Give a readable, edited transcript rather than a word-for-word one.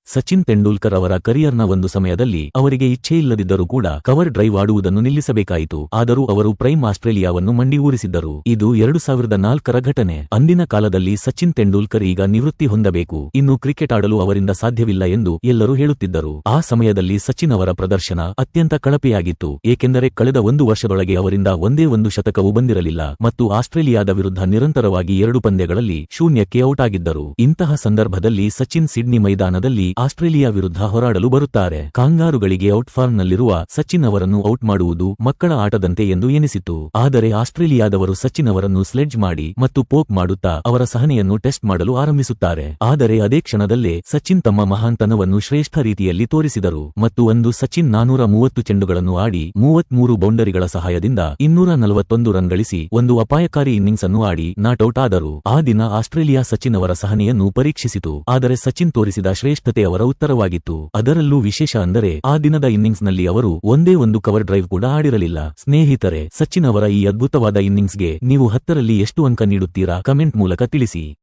ಸಚಿನ್ ತೆಂಡೂಲ್ಕರ್ ಅವರ ಕರಿಯರ್ನ ಒಂದು ಸಮಯದಲ್ಲಿ ಅವರಿಗೆ ಇಚ್ಛೆಯಿಲ್ಲದಿದ್ದರೂ ಕೂಡ ಕವರ್ ಡ್ರೈವ್ ಆಡುವುದನ್ನು ನಿಲ್ಲಿಸಬೇಕಾಯಿತು. ಆದರೂ ಅವರು ಪ್ರೈಮ್ ಆಸ್ಟ್ರೇಲಿಯಾವನ್ನು ಮಂಡಿ ಊರಿಸಿದ್ದರು. ಇದು 2004ರ ಘಟನೆ. ಅಂದಿನ ಕಾಲದಲ್ಲಿ ಸಚಿನ್ ತೆಂಡೂಲ್ಕರ್ ಈಗ ನಿವೃತ್ತಿ ಹೊಂದಬೇಕು, ಇನ್ನು ಕ್ರಿಕೆಟ್ ಆಡಲು ಅವರಿಂದ ಸಾಧ್ಯವಿಲ್ಲ ಎಂದು ಎಲ್ಲರೂ ಹೇಳುತ್ತಿದ್ದರು. ಆ ಸಮಯದಲ್ಲಿ ಸಚಿನ್ ಅವರ ಪ್ರದರ್ಶನ ಅತ್ಯಂತ ಕಳಪೆಯಾಗಿತ್ತು, ಏಕೆಂದರೆ ಕಳೆದ 1 ವರ್ಷದೊಳಗೆ ಅವರಿಂದ ಒಂದೇ ಒಂದು ಶತಕವೂ ಬಂದಿರಲಿಲ್ಲ ಮತ್ತು ಆಸ್ಟ್ರೇಲಿಯಾದ ವಿರುದ್ಧ ನಿರಂತರವಾಗಿ 2 ಪಂದ್ಯಗಳಲ್ಲಿ ಶೂನ್ಯಕ್ಕೆ ಔಟ್ ಆಗಿದ್ದರು. ಇಂತಹ ಸಂದರ್ಭದಲ್ಲಿ ಸಚಿನ್ ಸಿಡ್ನಿ ಮೈದಾನದಲ್ಲಿ ಆಸ್ಟ್ರೇಲಿಯಾ ವಿರುದ್ಧ ಹೋರಾಡಲು ಬರುತ್ತಾರೆ. ಕಾಂಗಾರುಗಳಿಗೆ ಔಟ್ ಫಾರ್ಮ್ನಲ್ಲಿರುವ ಸಚಿನ್ ಅವರನ್ನು ಔಟ್ ಮಾಡುವುದು ಮಕ್ಕಳ ಆಟದಂತೆ ಎಂದು ಎನಿಸಿತು. ಆದರೆ ಆಸ್ಟ್ರೇಲಿಯಾದವರು ಸಚಿನ್ ಅವರನ್ನು ಸ್ಲೆಡ್ಜ್ ಮಾಡಿ ಮತ್ತು ಪೋಕ್ ಮಾಡುತ್ತಾ ಅವರ ಸಹನೆಯನ್ನು ಟೆಸ್ಟ್ ಮಾಡಲು ಆರಂಭಿಸುತ್ತಾರೆ. ಆದರೆ ಅದೇ ಕ್ಷಣದಲ್ಲೇ ಸಚಿನ್ ತಮ್ಮ ಮಹಾಂತನವನ್ನು ಶ್ರೇಷ್ಠ ರೀತಿಯಲ್ಲಿ ತೋರಿಸಿದರು ಮತ್ತು ಒಂದು ಸಚಿನ್ 430 ಚೆಂಡುಗಳನ್ನು ಆಡಿ 33 ಬೌಂಡರಿಗಳ ಸಹಾಯದಿಂದ 241 ರನ್ ಗಳಿಸಿ ಒಂದು ಅಪಾಯಕಾರಿ ಇನ್ನಿಂಗ್ಸ್ ಅನ್ನು ಆಡಿ ನಾಟ್ಔಟ್ ಆದರು. ಆ ದಿನ ಆಸ್ಟ್ರೇಲಿಯಾ ಸಚಿನ್ ಅವರ ಸಹನೆಯನ್ನು ಪರೀಕ್ಷಿಸಿತು, ಆದರೆ ಸಚಿನ್ ತೋರಿಸಿದ ಶ್ರೇಷ್ಠತೆ ಅವರ ಉತ್ತರವಾಗಿತ್ತು. ಅದರಲ್ಲೂ ವಿಶೇಷ ಅಂದರೆ ಆ ದಿನದ ಇನ್ನಿಂಗ್ಸ್ನಲ್ಲಿ ಅವರು ಒಂದೇ ಒಂದು ಕವರ್ ಡ್ರೈವ್ ಕೂಡ ಆಡಿರಲಿಲ್ಲ. ಸ್ನೇಹಿತರೆ, ಸಚಿನ್ ಅವರ ಈ ಅದ್ಭುತವಾದ ಇನ್ನಿಂಗ್ಸ್ಗೆ ನೀವು 10ರಲ್ಲಿ ಎಷ್ಟು ಅಂಕ ನೀಡುತ್ತೀರಾ? ಕಮೆಂಟ್ ಮೂಲಕ ತಿಳಿಸಿ.